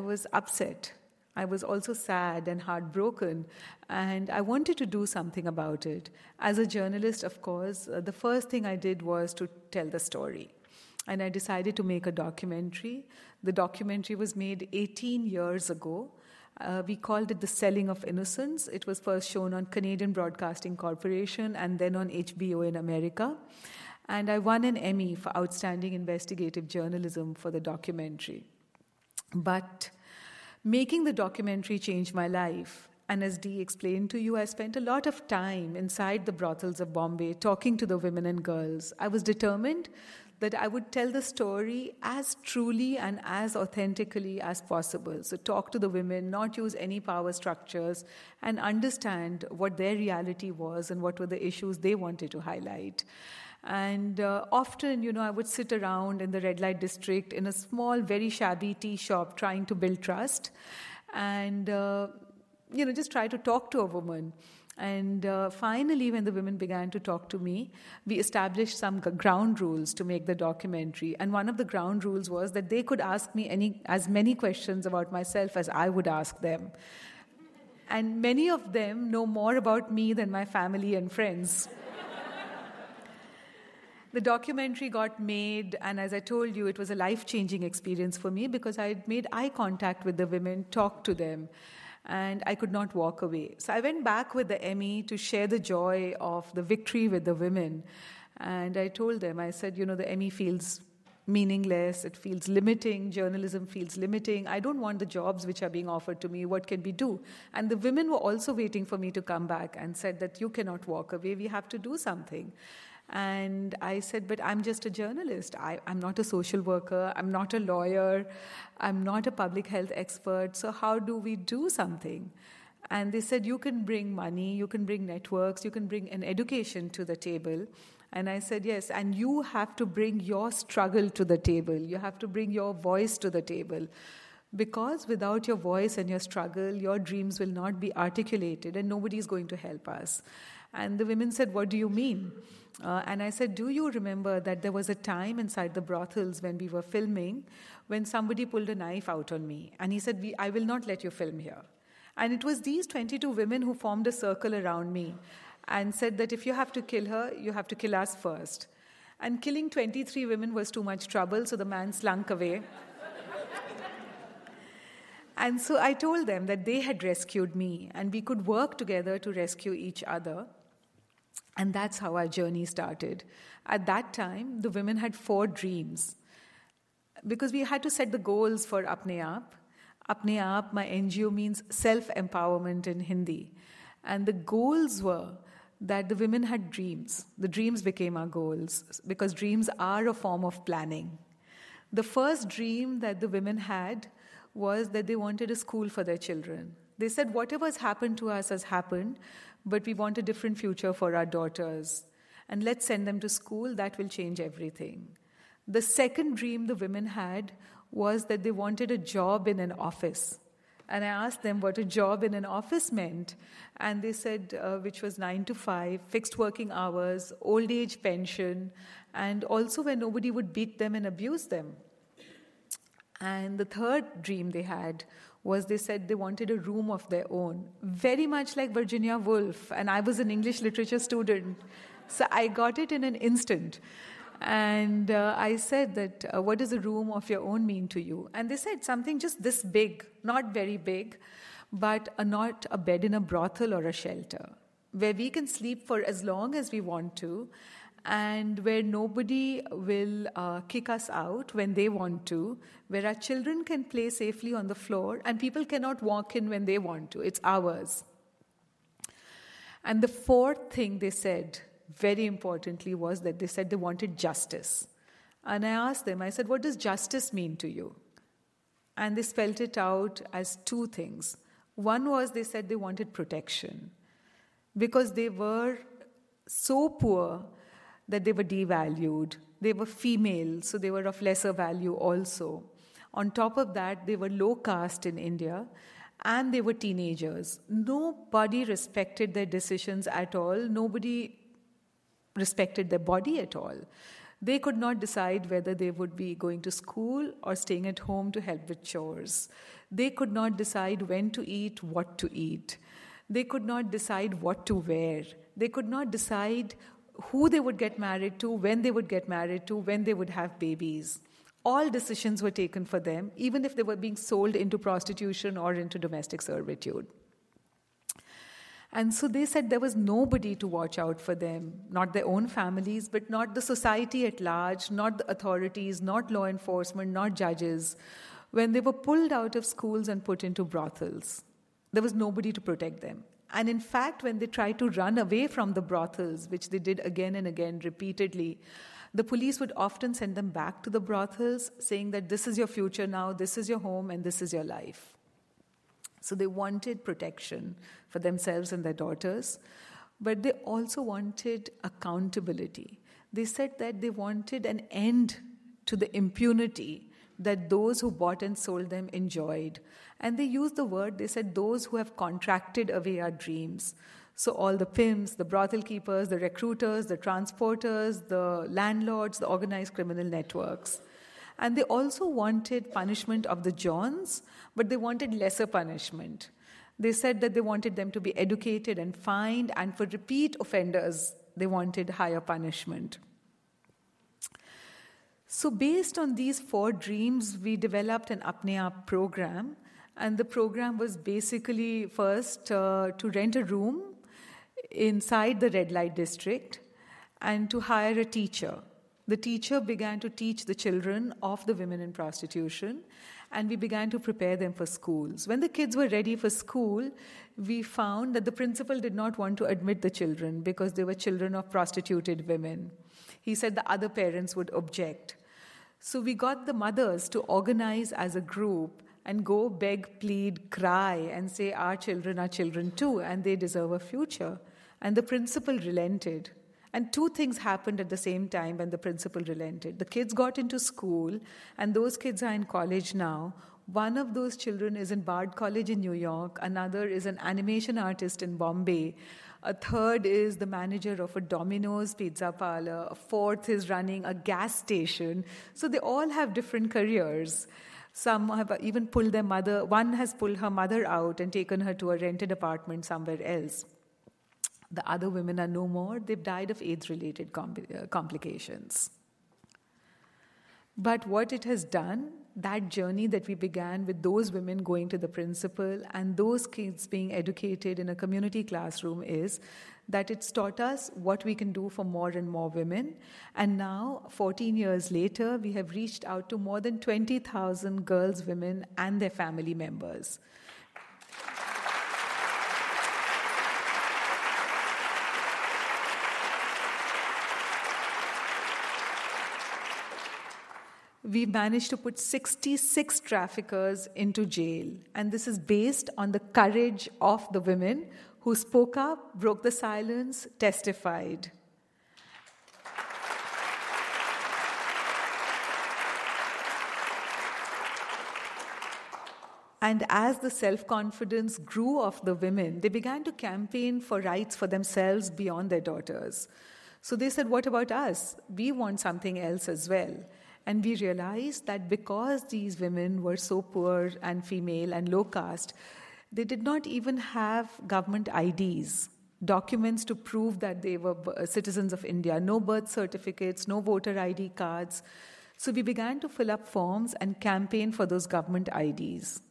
was upset. I was also sad and heartbroken, and I wanted to do something about it. As a journalist, of course, the first thing I did was to tell the story. And I decided to make a documentary. The documentary was made 18 years ago. We called it The Selling of Innocence. It was first shown on Canadian Broadcasting Corporation and then on HBO in America. And I won an Emmy for Outstanding Investigative Journalism for the documentary. But making the documentary changed my life. And as Dee explained to you, I spent a lot of time inside the brothels of Bombay talking to the women and girls. I was determined that I would tell the story as truly and as authentically as possible. So talk to the women, not use any power structures, and understand what their reality was and what were the issues they wanted to highlight. And often, I would sit around in the red light district in a small, very shabby tea shop trying to build trust and, just try to talk to a woman. And finally, when the women began to talk to me, we established some ground rules to make the documentary. And one of the ground rules was that they could ask me as many questions about myself as I would ask them. And many of them know more about me than my family and friends. The documentary got made, and as I told you, it was a life-changing experience for me because I had made eye contact with the women, talked to them, and I could not walk away. So I went back with the Emmy to share the joy of the victory with the women. And I told them, I said, the Emmy feels meaningless, it feels limiting, journalism feels limiting. I don't want the jobs which are being offered to me. What can we do? And the women were also waiting for me to come back and said that you cannot walk away, we have to do something. And I said, but I'm just a journalist. I'm not a social worker. I'm not a lawyer. I'm not a public health expert. So how do we do something? And they said, you can bring money, you can bring networks, you can bring an education to the table. And I said, yes, and you have to bring your struggle to the table. You have to bring your voice to the table. Because without your voice and your struggle, your dreams will not be articulated and nobody is going to help us. And the women said, what do you mean? And I said, do you remember that there was a time inside the brothels when we were filming when somebody pulled a knife out on me? And he said, I will not let you film here. And it was these 22 women who formed a circle around me and said that if you have to kill her, you have to kill us first. And killing 23 women was too much trouble, so the man slunk away. And so I told them that they had rescued me and we could work together to rescue each other. And that's how our journey started. At that time, the women had 4 dreams. Because we had to set the goals for Apne Aap. Apne Aap, my NGO, means self-empowerment in Hindi. And the goals were that the women had dreams. The dreams became our goals because dreams are a form of planning. The first dream that the women had was that they wanted a school for their children. They said, whatever has happened to us has happened, but we want a different future for our daughters. And let's send them to school, that will change everything. The second dream the women had was that they wanted a job in an office. And I asked them what a job in an office meant. And they said, which was 9 to 5, fixed working hours, old age pension, and also where nobody would beat them and abuse them. And the third dream they had was they said they wanted a room of their own, very much like Virginia Woolf. And I was an English literature student, so I got it in an instant. And I said that, what does a room of your own mean to you? And they said something just this big, not very big, but not a bed in a brothel or a shelter, where we can sleep for as long as we want to, and where nobody will kick us out when they want to, where our children can play safely on the floor, and people cannot walk in when they want to. It's ours. And the fourth thing they said, very importantly, was that they said they wanted justice. And I asked them, I said, what does justice mean to you? And they spelled it out as 2 things. One was they said they wanted protection because they were so poor that they were devalued. They were female, so they were of lesser value also. On top of that, they were low caste in India, and they were teenagers. Nobody respected their decisions at all. Nobody respected their body at all. They could not decide whether they would be going to school or staying at home to help with chores. They could not decide when to eat, what to eat. They could not decide what to wear. They could not decide who they would get married to, when they would get married to, when they would have babies. All decisions were taken for them, even if they were being sold into prostitution or into domestic servitude. And so they said there was nobody to watch out for them, not their own families, but not the society at large, not the authorities, not law enforcement, not judges. When they were pulled out of schools and put into brothels, there was nobody to protect them. And in fact, when they tried to run away from the brothels, which they did again and again repeatedly, the police would often send them back to the brothels, saying that this is your future now, this is your home, and this is your life. So they wanted protection for themselves and their daughters, but they also wanted accountability. They said that they wanted an end to the impunity that those who bought and sold them enjoyed. And they used the word, they said, those who have contracted away our dreams. So all the pimps, the brothel keepers, the recruiters, the transporters, the landlords, the organized criminal networks. And they also wanted punishment of the Johns, but they wanted lesser punishment. They said that they wanted them to be educated and fined, and for repeat offenders, they wanted higher punishment. So based on these 4 dreams, we developed an Apne Aap program. And the program was basically first to rent a room inside the red light district and to hire a teacher. The teacher began to teach the children of the women in prostitution, and we began to prepare them for schools. When the kids were ready for school, we found that the principal did not want to admit the children because they were children of prostituted women. He said the other parents would object. So we got the mothers to organize as a group and go beg, plead, cry, and say our children are children too, and they deserve a future. And the principal relented. And 2 things happened at the same time when the principal relented. The kids got into school, and those kids are in college now. One of those children is in Bard College in New York. Another is an animation artist in Bombay. A third is the manager of a Domino's pizza parlor. A fourth is running a gas station. So they all have different careers. Some have even pulled their mother. One has pulled her mother out and taken her to a rented apartment somewhere else. The other women are no more. They've died of AIDS-related complications. But what it has done, that journey that we began with those women going to the principal and those kids being educated in a community classroom, is that it's taught us what we can do for more and more women. And now, 14 years later, we have reached out to more than 20,000 girls, women, and their family members. We managed to put 66 traffickers into jail. And this is based on the courage of the women who spoke up, broke the silence, testified. And as the self-confidence grew of the women, they began to campaign for rights for themselves beyond their daughters. So they said, what about us? We want something else as well. And we realized that because these women were so poor and female and low caste, they did not even have government IDs, documents to prove that they were citizens of India, no birth certificates, no voter ID cards. So we began to fill up forms and campaign for those government IDs.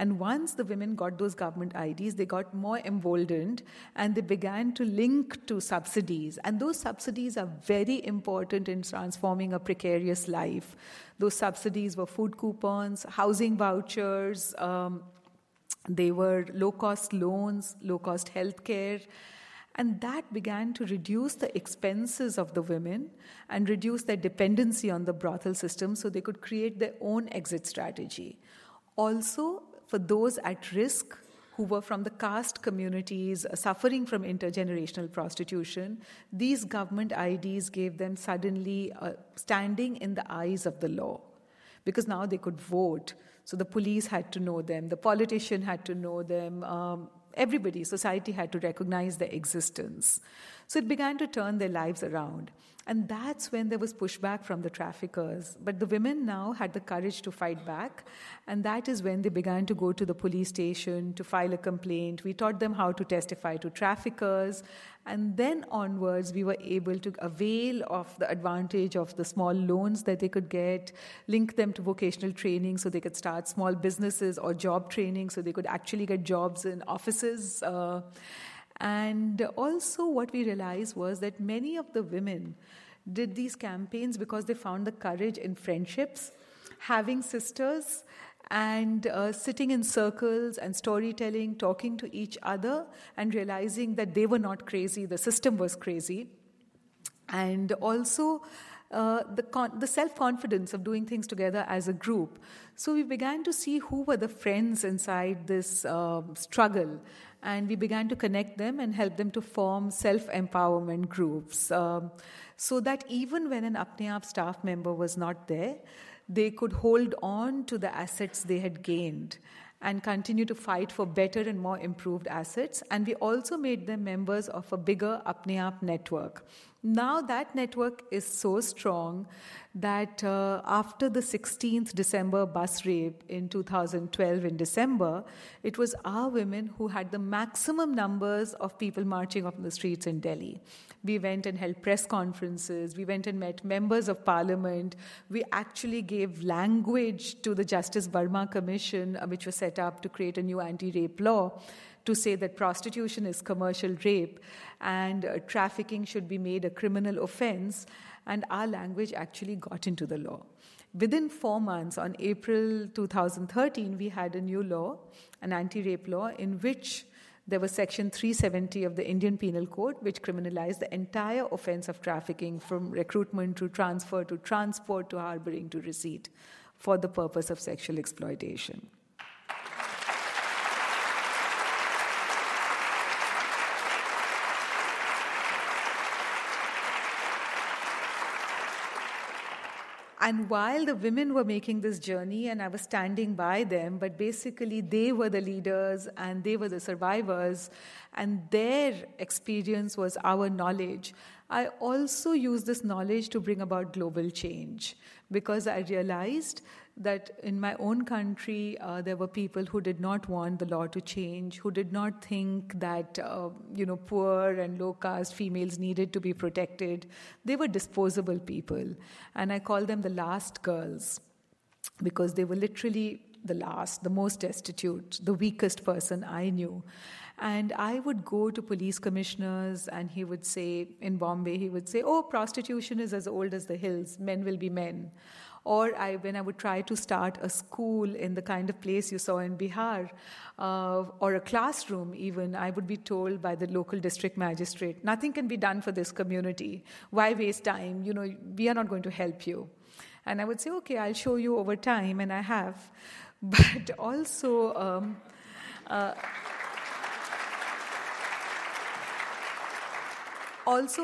And once the women got those government IDs, they got more emboldened and they began to link to subsidies. And those subsidies are very important in transforming a precarious life. Those subsidies were food coupons, housing vouchers, they were low-cost loans, low-cost healthcare. And that began to reduce the expenses of the women and reduce their dependency on the brothel system so they could create their own exit strategy. Also, for those at risk who were from the caste communities suffering from intergenerational prostitution, these government IDs gave them suddenly standing in the eyes of the law, because now they could vote. So the police had to know them, the politician had to know them, everybody, society had to recognize their existence. So it began to turn their lives around. And that's when there was pushback from the traffickers. But the women now had the courage to fight back. And that is when they began to go to the police station to file a complaint. We taught them how to testify to traffickers. And then onwards, we were able to avail of the advantage of the small loans that they could get, link them to vocational training so they could start small businesses, or job training so they could actually get jobs in offices. And also what we realized was that many of the women did these campaigns because they found the courage in friendships, having sisters, and sitting in circles and storytelling, talking to each other, and realizing that they were not crazy, the system was crazy. And also the self-confidence of doing things together as a group. So we began to see who were the friends inside this struggle, and we began to connect them and help them to form self-empowerment groups, so that even when an Apne Aap staff member was not there, they could hold on to the assets they had gained and continue to fight for better and more improved assets. And we also made them members of a bigger Apne Aap network. Now that network is so strong that after the 16th December bus rape in 2012 in December, it was our women who had the maximum numbers of people marching on the streets in Delhi. We went and held press conferences. We went and met members of parliament. We actually gave language to the Justice Verma Commission, which was set up to create a new anti-rape law, to say that prostitution is commercial rape and trafficking should be made a criminal offense. And our language actually got into the law. Within 4 months, on April 2013, we had a new law, an anti-rape law, in which there was Section 370 of the Indian Penal Code, which criminalized the entire offense of trafficking, from recruitment to transfer to transport to harboring to receipt, for the purpose of sexual exploitation. And while the women were making this journey and I was standing by them, but basically they were the leaders and they were the survivors, and their experience was our knowledge, I also used this knowledge to bring about global change, because I realized that in my own country, there were people who did not want the law to change, who did not think that, poor and low-caste females needed to be protected. They were disposable people. And I call them the last girls, because they were literally the last, the most destitute, the weakest person I knew. And I would go to police commissioners and he would say, in Bombay, he would say, oh, prostitution is as old as the hills, men will be men. Or when I would try to start a school in the kind of place you saw in Bihar, or a classroom even, I would be told by the local district magistrate, nothing can be done for this community. Why waste time? We are not going to help you. And I would say, okay, I'll show you over time, and I have. But also,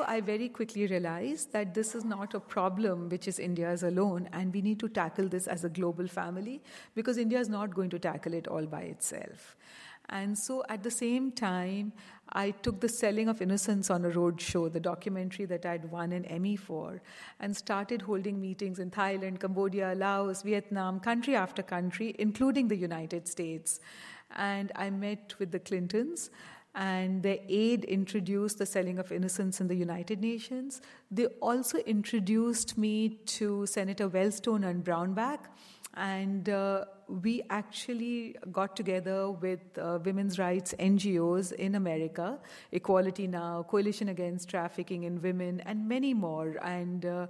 I very quickly realized that this is not a problem which is India's alone, and we need to tackle this as a global family, because India is not going to tackle it all by itself. And so at the same time, I took The Selling of Innocence on a Road Show, the documentary that I'd won an Emmy for, and started holding meetings in Thailand, Cambodia, Laos, Vietnam, country after country, including the United States. And I met with the Clintons, and their aide introduced The Selling of Innocence in the United Nations. They also introduced me to Senator Wellstone and Brownback, and we actually got together with women's rights NGOs in America, Equality Now, Coalition Against Trafficking in Women, and many more, and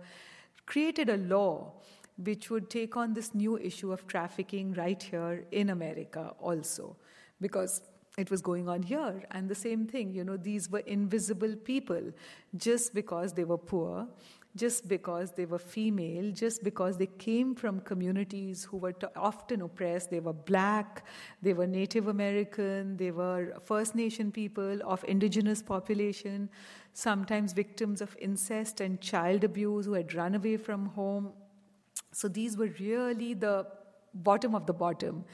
created a law which would take on this new issue of trafficking right here in America also, because it was going on here. And the same thing, these were invisible people, just because they were poor, just because they were female, just because they came from communities who were often oppressed. They were Black, they were Native American, they were First Nation people of indigenous population, sometimes victims of incest and child abuse who had run away from home. So these were really the bottom of the bottom.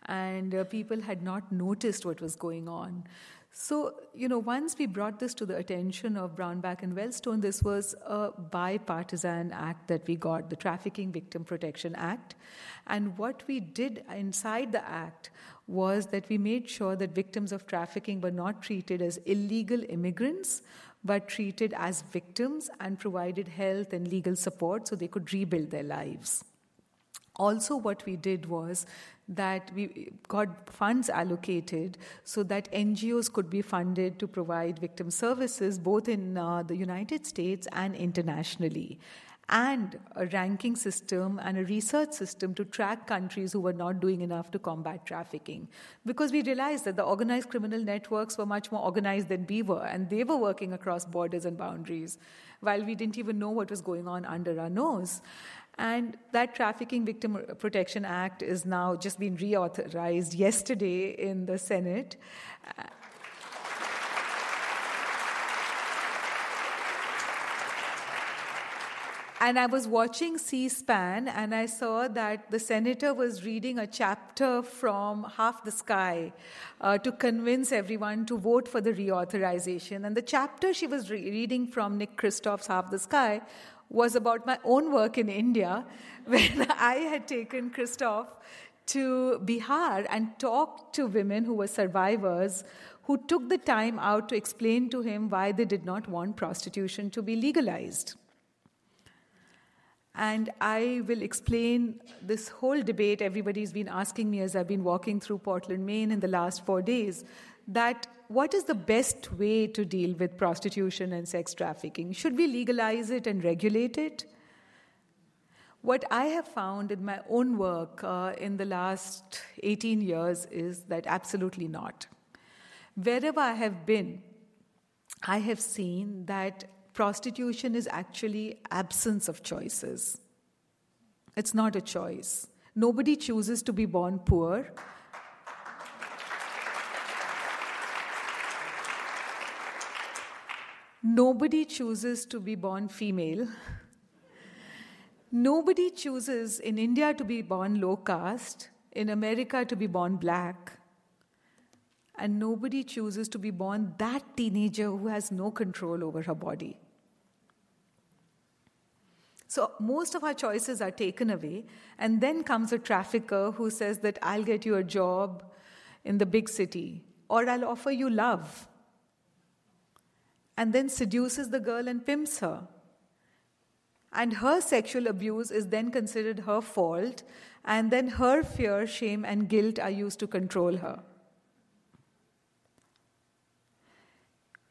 And people had not noticed what was going on. So, once we brought this to the attention of Brownback and Wellstone, this was a bipartisan act that we got, the Trafficking Victim Protection Act. And what we did inside the act was that we made sure that victims of trafficking were not treated as illegal immigrants, but treated as victims and provided health and legal support so they could rebuild their lives. Also, what we did was that we got funds allocated so that NGOs could be funded to provide victim services both in the United States and internationally, and a ranking system and a research system to track countries who were not doing enough to combat trafficking. Because we realized that the organized criminal networks were much more organized than we were, and they were working across borders and boundaries, while we didn't even know what was going on under our nose. And that Trafficking Victim Protection Act is now just been reauthorized yesterday in the Senate. And I was watching C-SPAN, and I saw that the senator was reading a chapter from Half the Sky to convince everyone to vote for the reauthorization. And the chapter she was reading from Nick Kristof's Half the Sky was about my own work in India, when I had taken Kristof to Bihar and talked to women who were survivors who took the time out to explain to him why they did not want prostitution to be legalized. And I will explain this whole debate everybody's been asking me as I've been walking through Portland, Maine in the last 4 days, that what is the best way to deal with prostitution and sex trafficking? Should we legalize it and regulate it? What I have found in my own work in the last 18 years is that absolutely not. Wherever I have been, I have seen that prostitution is actually absence of choices. It's not a choice. Nobody chooses to be born poor. Nobody chooses to be born female. Nobody chooses in India to be born low caste, in America to be born black, and nobody chooses to be born that teenager who has no control over her body. So most of our choices are taken away, and then comes a trafficker who says that I'll get you a job in the big city, or I'll offer you love, and then seduces the girl and pimps her. And her sexual abuse is then considered her fault, and then her fear, shame, and guilt are used to control her.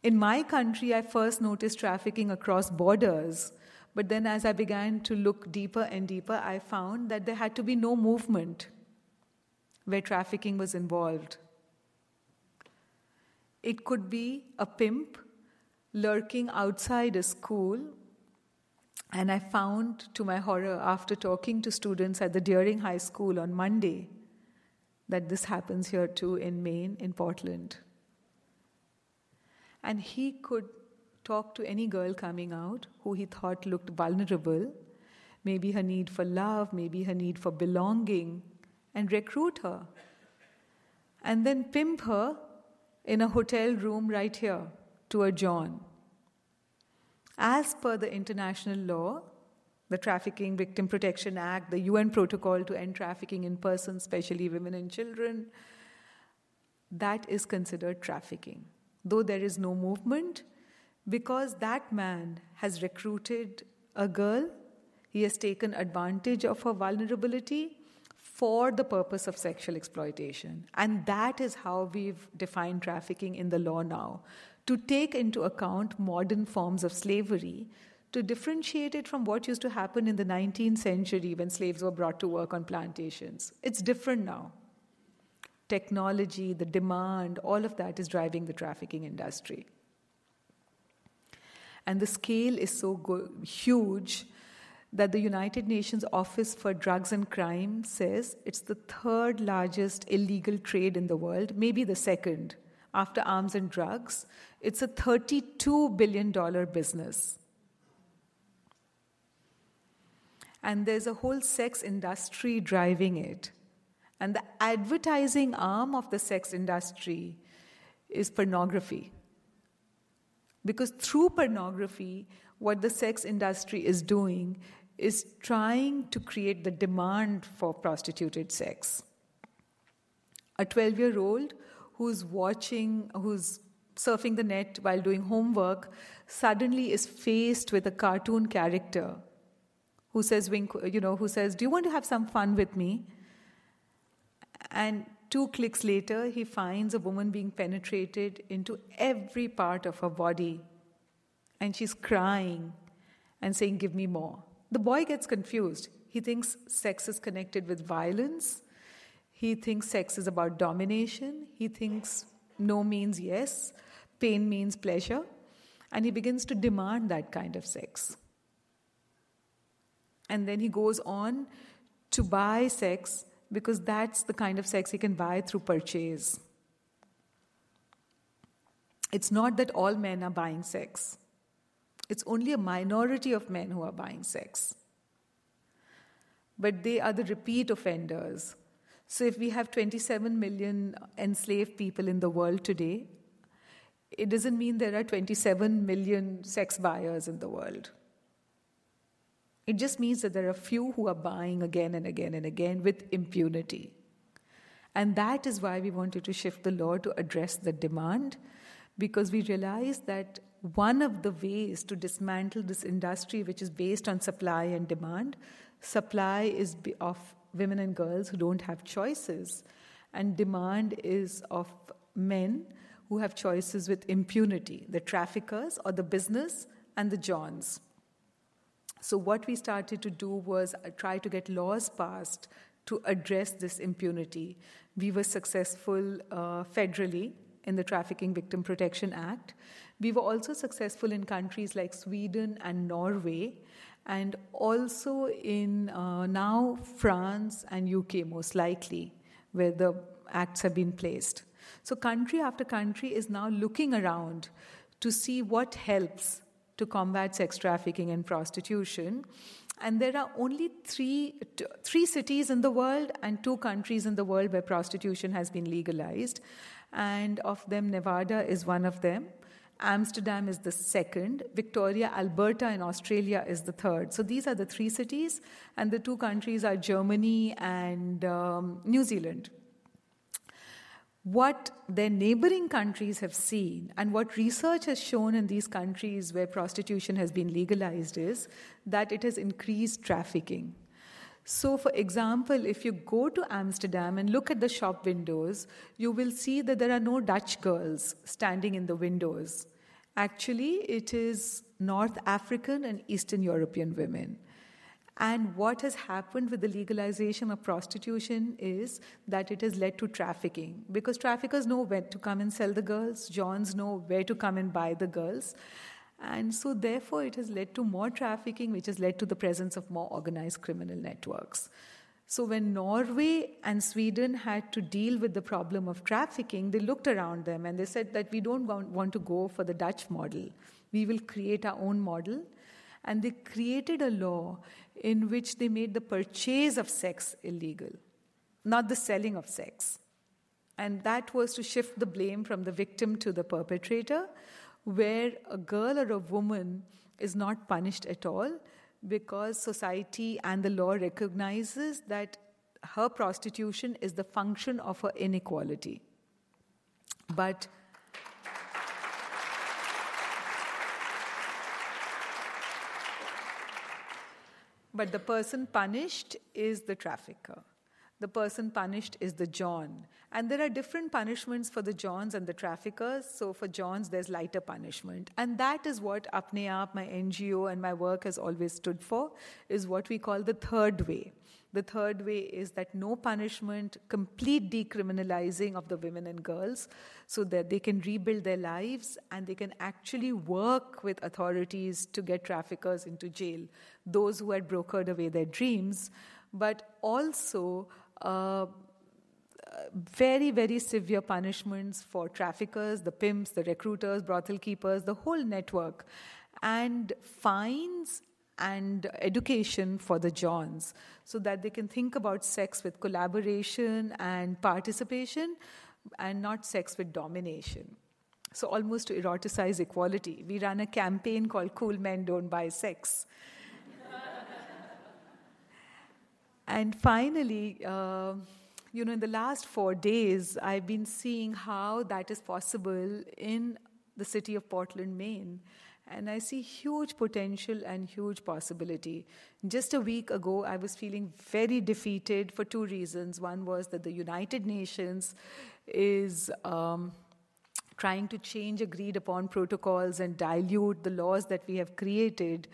In my country, I first noticed trafficking across borders, but then as I began to look deeper and deeper, I found that there had to be no movement where trafficking was involved. It could be a pimp lurking outside a school. And I found, to my horror, after talking to students at the Deering High School on Monday, that this happens here too in Maine, in Portland. And he could talk to any girl coming out who he thought looked vulnerable, maybe her need for love, maybe her need for belonging, and recruit her. And then pimp her in a hotel room right here to a John. As per the international law, the Trafficking Victim Protection Act, the UN Protocol to End Trafficking in Persons, especially women and children, that is considered trafficking. Though there is no movement, because that man has recruited a girl, he has taken advantage of her vulnerability for the purpose of sexual exploitation. And that is how we've defined trafficking in the law now, to take into account modern forms of slavery, to differentiate it from what used to happen in the 19th century when slaves were brought to work on plantations. It's different now. Technology, the demand, all of that is driving the trafficking industry. And the scale is so huge that the United Nations Office for Drugs and Crime says it's the third largest illegal trade in the world, maybe the second, after arms and drugs. It's a $32 billion business. And there's a whole sex industry driving it. And the advertising arm of the sex industry is pornography. Because through pornography, what the sex industry is doing is trying to create the demand for prostituted sex. A 12-year-old who's surfing the net while doing homework suddenly is faced with a cartoon character who says, "Do you want to have some fun with me?" And 2 clicks later, he finds a woman being penetrated into every part of her body. And she's crying and saying, "Give me more." The boy gets confused. He thinks sex is connected with violence. He thinks sex is about domination. He thinks no means yes, pain means pleasure. And he begins to demand that kind of sex. And then he goes on to buy sex because that's the kind of sex he can buy through purchase. It's not that all men are buying sex. It's only a minority of men who are buying sex. But they are the repeat offenders. So if we have 27 million enslaved people in the world today, it doesn't mean there are 27 million sex buyers in the world. It just means that there are few who are buying again and again and again with impunity. And that is why we wanted to shift the law to address the demand, because we realized that one of the ways to dismantle this industry, which is based on supply and demand, supply is of women and girls who don't have choices, and demand is of men who have choices with impunity, the traffickers or the business and the Johns. So what we started to do was try to get laws passed to address this impunity. We were successful federally in the Trafficking Victim Protection Act. We were also successful in countries like Sweden and Norway, and also in now France and UK most likely, where the acts have been placed. So country after country is now looking around to see what helps to combat sex trafficking and prostitution. And there are only three cities in the world and 2 countries in the world where prostitution has been legalized. And of them, Nevada is one of them. Amsterdam is the second. Victoria, Alberta in Australia is the third. So these are the 3 cities. And the 2 countries are Germany and New Zealand. What their neighboring countries have seen and what research has shown in these countries where prostitution has been legalized is that it has increased trafficking. So, for example, if you go to Amsterdam and look at the shop windows, you will see that there are no Dutch girls standing in the windows. Actually, it is North African and Eastern European women. And what has happened with the legalization of prostitution is that it has led to trafficking, because traffickers know where to come and sell the girls, Johns know where to come and buy the girls. And so therefore it has led to more trafficking, which has led to the presence of more organized criminal networks. So when Norway and Sweden had to deal with the problem of trafficking, they looked around them and they said that we don't want to go for the Dutch model. We will create our own model. And they created a law in which they made the purchase of sex illegal, not the selling of sex. And that was to shift the blame from the victim to the perpetrator, where a girl or a woman is not punished at all because society and the law recognizes that her prostitution is the function of her inequality. But the person punished is the trafficker. The person punished is the John. And there are different punishments for the Johns and the traffickers. So for Johns, there's lighter punishment. And that is what Apne Aap, my NGO, and my work has always stood for, is what we call the third way. The third way is that no punishment, complete decriminalizing of the women and girls so that they can rebuild their lives and they can actually work with authorities to get traffickers into jail, those who had brokered away their dreams, but also very, very severe punishments for traffickers, the pimps, the recruiters, brothel keepers, the whole network, and fines and education for the Johns so that they can think about sex with collaboration and participation, and not sex with domination. So almost to eroticize equality, we ran a campaign called Cool Men Don't Buy Sex. And finally, in the last 4 days, I've been seeing how that is possible in the city of Portland, Maine. And I see huge potential and huge possibility. Just a week ago, I was feeling very defeated for 2 reasons. One was that the United Nations is trying to change agreed upon protocols and dilute the laws that we have created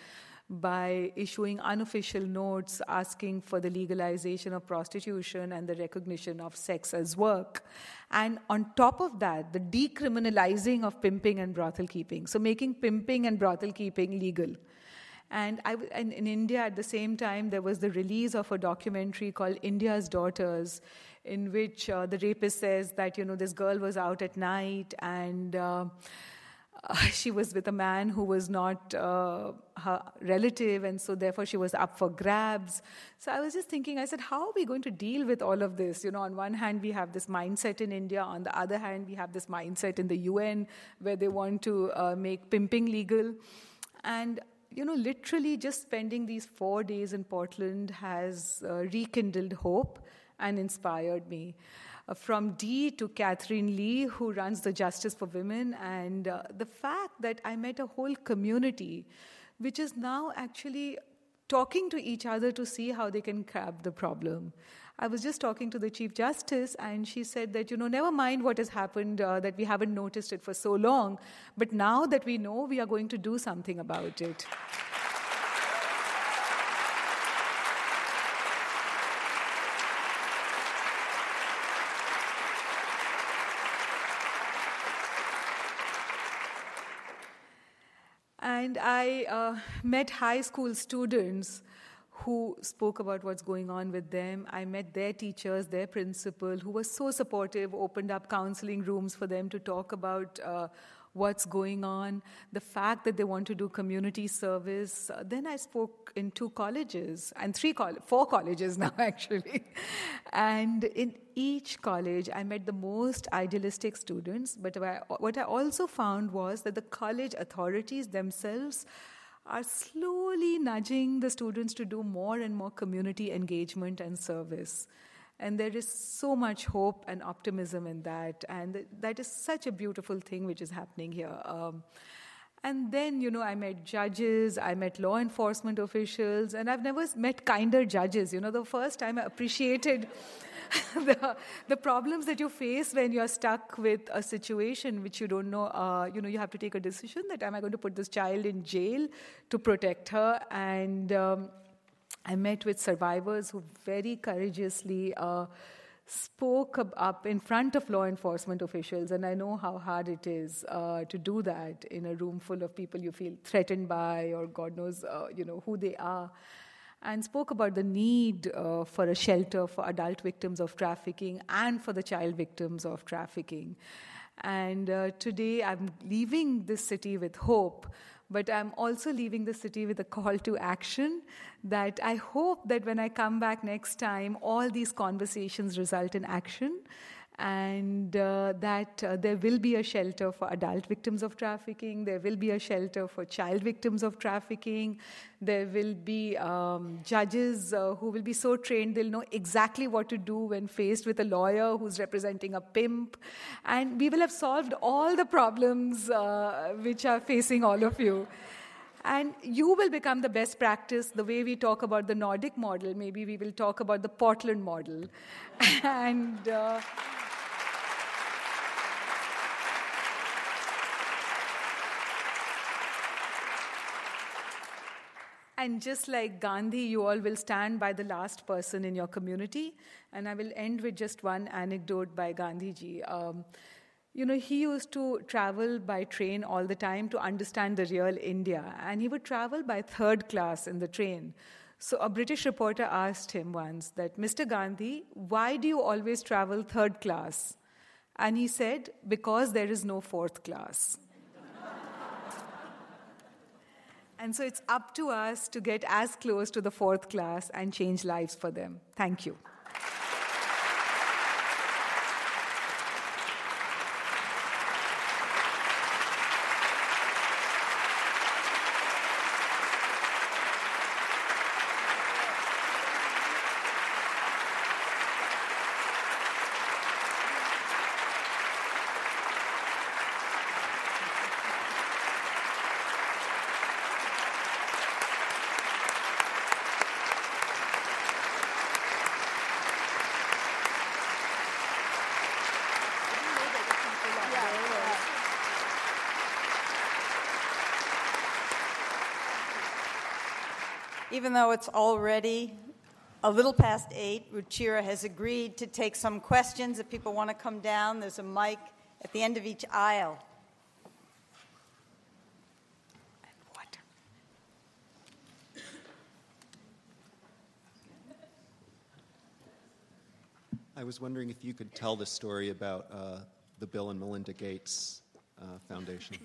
by issuing unofficial notes asking for the legalization of prostitution and the recognition of sex as work. And on top of that, the decriminalizing of pimping and brothel keeping. So making pimping and brothel keeping legal. And in India, at the same time, there was the release of a documentary called India's Daughters, in which the rapist says that, this girl was out at night and she was with a man who was not her relative, and so therefore she was up for grabs. So I was just thinking, I said, how are we going to deal with all of this? On one hand, we have this mindset in India. On the other hand, we have this mindset in the UN where they want to make pimping legal. And literally just spending these 4 days in Portland has rekindled hope and inspired me. From Dee to Catherine Lee, who runs the Justice for Women, and the fact that I met a whole community which is now actually talking to each other to see how they can crack the problem. I was just talking to the Chief Justice, and she said that, never mind what has happened, that we haven't noticed it for so long, but now that we know, we are going to do something about it. And I met high school students who spoke about what's going on with them. I met their teachers, their principal, who was so supportive, opened up counseling rooms for them to talk about what's going on, the fact that they want to do community service. Then I spoke in 2 colleges, and 4 colleges now, actually. And in each college, I met the most idealistic students. But what I also found was that the college authorities themselves are slowly nudging the students to do more and more community engagement and service. And there is so much hope and optimism in that. And that is such a beautiful thing which is happening here. And then, I met judges, I met law enforcement officials, and I've never met kinder judges. The first time I appreciated the problems that you face when you're stuck with a situation which you don't know. You have to take a decision that, am I going to put this child in jail to protect her? And I met with survivors who very courageously spoke up in front of law enforcement officials, and I know how hard it is to do that in a room full of people you feel threatened by, or God knows, who they are, and spoke about the need for a shelter for adult victims of trafficking and for the child victims of trafficking. And today I'm leaving this city with hope, but I'm also leaving the city with a call to action that I hope that when I come back next time, all these conversations result in action, and that there will be a shelter for adult victims of trafficking, there will be a shelter for child victims of trafficking, there will be judges who will be so trained they'll know exactly what to do when faced with a lawyer who's representing a pimp, and we will have solved all the problems which are facing all of you. And you will become the best practice. The way we talk about the Nordic model, maybe we will talk about the Portland model. And and just like Gandhi, you all will stand by the last person in your community. And I will end with just one anecdote by Gandhiji. He used to travel by train all the time to understand the real India. And he would travel by 3rd class in the train. So a British reporter asked him once that, Mr. Gandhi, why do you always travel 3rd class? And he said, because there is no 4th class. And so it's up to us to get as close to the 4th class and change lives for them. Thank you. Even though it's already a little past 8, Ruchira has agreed to take some questions. If people want to come down, there's a mic at the end of each aisle. I was wondering if you could tell the story about the Bill and Melinda Gates Foundation.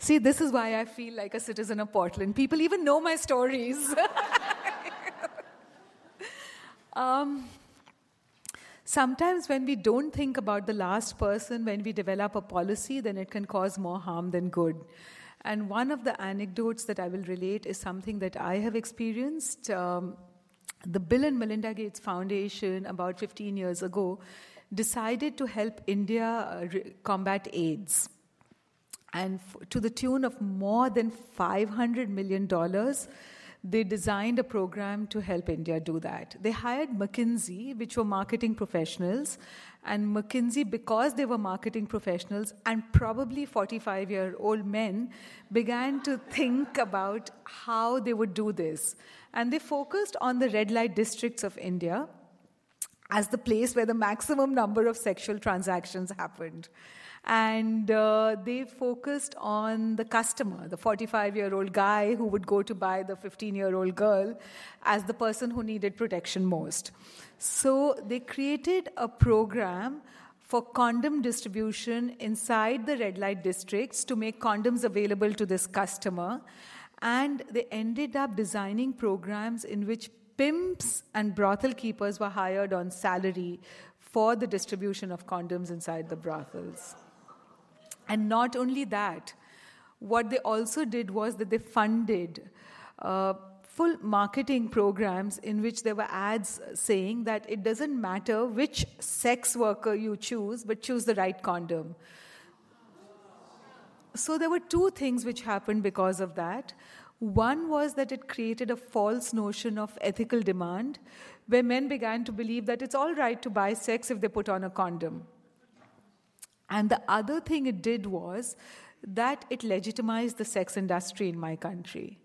See, this is why I feel like a citizen of Portland. People even know my stories. Sometimes when we don't think about the last person, when we develop a policy, then it can cause more harm than good. And one of the anecdotes that I will relate is something that I have experienced. The Bill and Melinda Gates Foundation, about 15 years ago, decided to help India combat AIDS. And to the tune of more than $500 million, they designed a program to help India do that. They hired McKinsey, which were marketing professionals. And McKinsey, because they were marketing professionals and probably 45-year-old men, began to think about how they would do this. And they focused on the red light districts of India as the place where the maximum number of sexual transactions happened. And they focused on the customer, the 45-year-old guy who would go to buy the 15-year-old girl, as the person who needed protection most. So they created a program for condom distribution inside the red light districts to make condoms available to this customer. And they ended up designing programs in which pimps and brothel keepers were hired on salary for the distribution of condoms inside the brothels. And not only that, what they also did was that they funded full marketing programs in which there were ads saying that it doesn't matter which sex worker you choose, but choose the right condom. So there were two things which happened because of that. One was that it created a false notion of ethical demand, where men began to believe that it's all right to buy sex if they put on a condom. And the other thing it did was that it legitimized the sex industry in my country.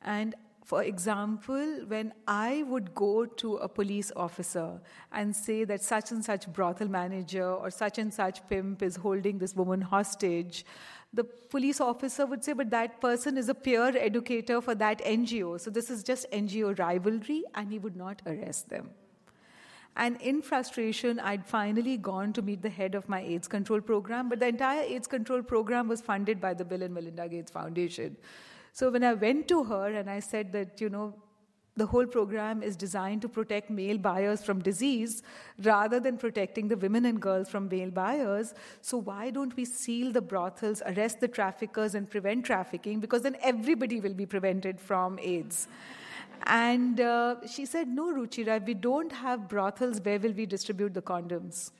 And for example, when I would go to a police officer and say that such and such brothel manager or such and such pimp is holding this woman hostage, the police officer would say, but that person is a peer educator for that NGO. So this is just NGO rivalry, and he would not arrest them. And in frustration, I'd finally gone to meet the head of my AIDS control program, but the entire AIDS control program was funded by the Bill and Melinda Gates Foundation. So when I went to her and I said that, the whole program is designed to protect male buyers from disease rather than protecting the women and girls from male buyers, so why don't we seal the brothels, arrest the traffickers, and prevent trafficking? Because then everybody will be prevented from AIDS. And she said, no, Ruchira, if we don't have brothels, where will we distribute the condoms?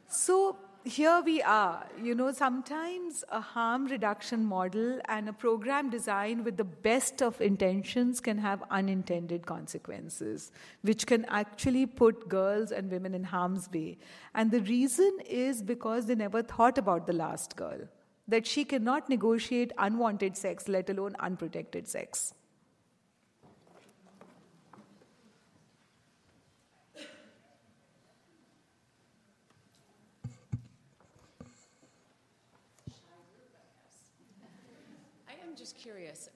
So here we are. Sometimes a harm reduction model and a program designed with the best of intentions can have unintended consequences, which can actually put girls and women in harm's way. And the reason is because they never thought about the last girl, that she cannot negotiate unwanted sex, let alone unprotected sex. I am just curious,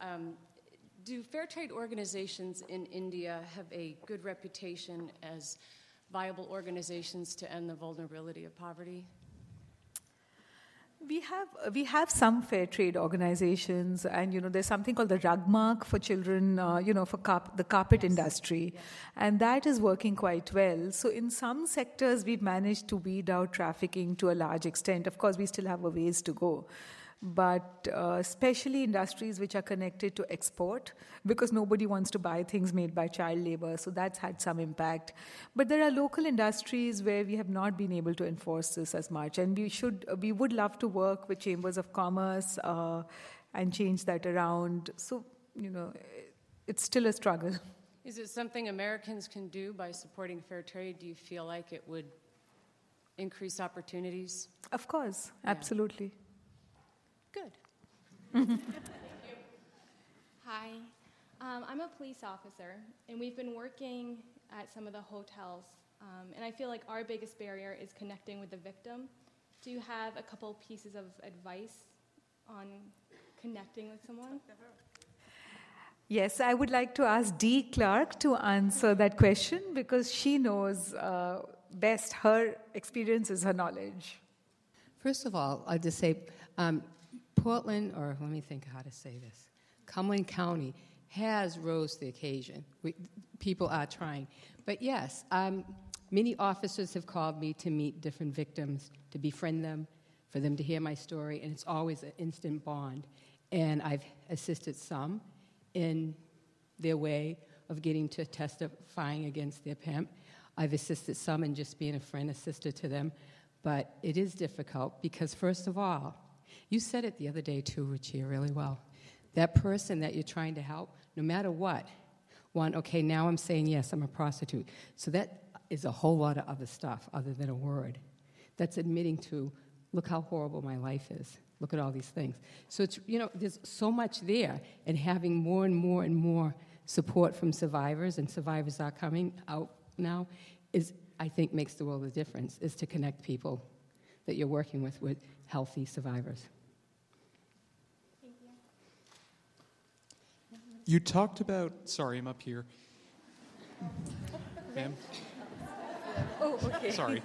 do fair trade organizations in India have a good reputation as viable organizations to end the vulnerability of poverty? We have some fair trade organizations, and there's something called the Rugmark for children, for the carpet industry, and that is working quite well. So in some sectors, we've managed to weed out trafficking to a large extent. Of course, we still have a ways to go. But especially industries which are connected to export, because nobody wants to buy things made by child labor, so that's had some impact. But there are local industries where we have not been able to enforce this as much, and we would love to work with chambers of commerce and change that around. So, it's still a struggle. Is it something Americans can do by supporting fair trade? Do you feel like it would increase opportunities? Of course, absolutely. Good. Thank you. Hi. I'm a police officer, and we've been working at some of the hotels, and I feel like our biggest barrier is connecting with the victim. Do you have a couple pieces of advice on connecting with someone? Yes, I would like to ask Dee Clark to answer that question because she knows best. Her experience is her knowledge. First of all, I'll just say Portland, or let me think how to say this, Cumberland County has rose to the occasion. People are trying. But yes, many officers have called me to meet different victims, to befriend them, for them to hear my story, and it's always an instant bond. And I've assisted some in their way of getting to testifying against their pimp. I've assisted some in just being a friend, a sister to them. But it is difficult because, first of all, you said it the other day too, Ruchir, really well. That person that you're trying to help, no matter what, okay, now I'm saying yes, I'm a prostitute. So that is a whole lot of other stuff other than a word. That's admitting to, look how horrible my life is. Look at all these things. So it's, there's so much there, and having more and more and more support from survivors, and survivors are coming out now, I think makes the world a difference, is to connect people that you're working with healthy survivors. Thank you. You talked about, sorry, I'm up here. Ma'am? Oh, okay. Sorry.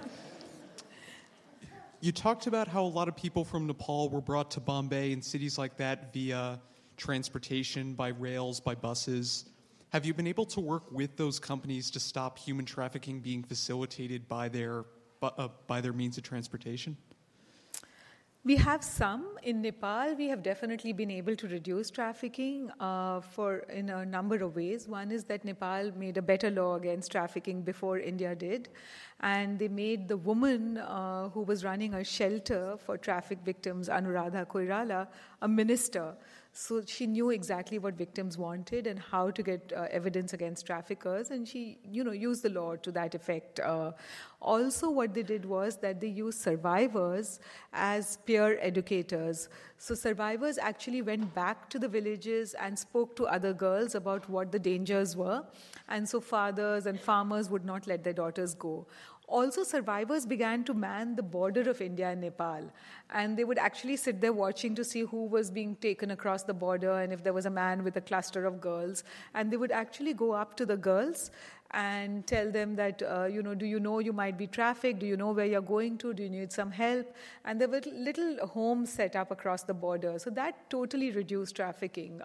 You talked about how a lot of people from Nepal were brought to Bombay and cities like that via transportation, by rails, by buses. Have you been able to work with those companies to stop human trafficking being facilitated by their means of transportation? We have some. In Nepal, we have definitely been able to reduce trafficking in a number of ways. One is that Nepal made a better law against trafficking before India did. And they made the woman who was running a shelter for traffic victims, Anuradha Koirala, a minister. So she knew exactly what victims wanted and how to get evidence against traffickers, and she, used the law to that effect. Also, what they did was that they used survivors as peer educators. So survivors actually went back to the villages and spoke to other girls about what the dangers were, and so fathers and farmers would not let their daughters go. Also, survivors began to man the border of India and Nepal, and they would actually sit there watching to see who was being taken across the border and if there was a man with a cluster of girls. And they would actually go up to the girls and tell them that, do you know you might be trafficked? Do you know where you're going to? Do you need some help? And there were little homes set up across the border. So that totally reduced trafficking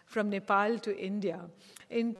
from Nepal to India. In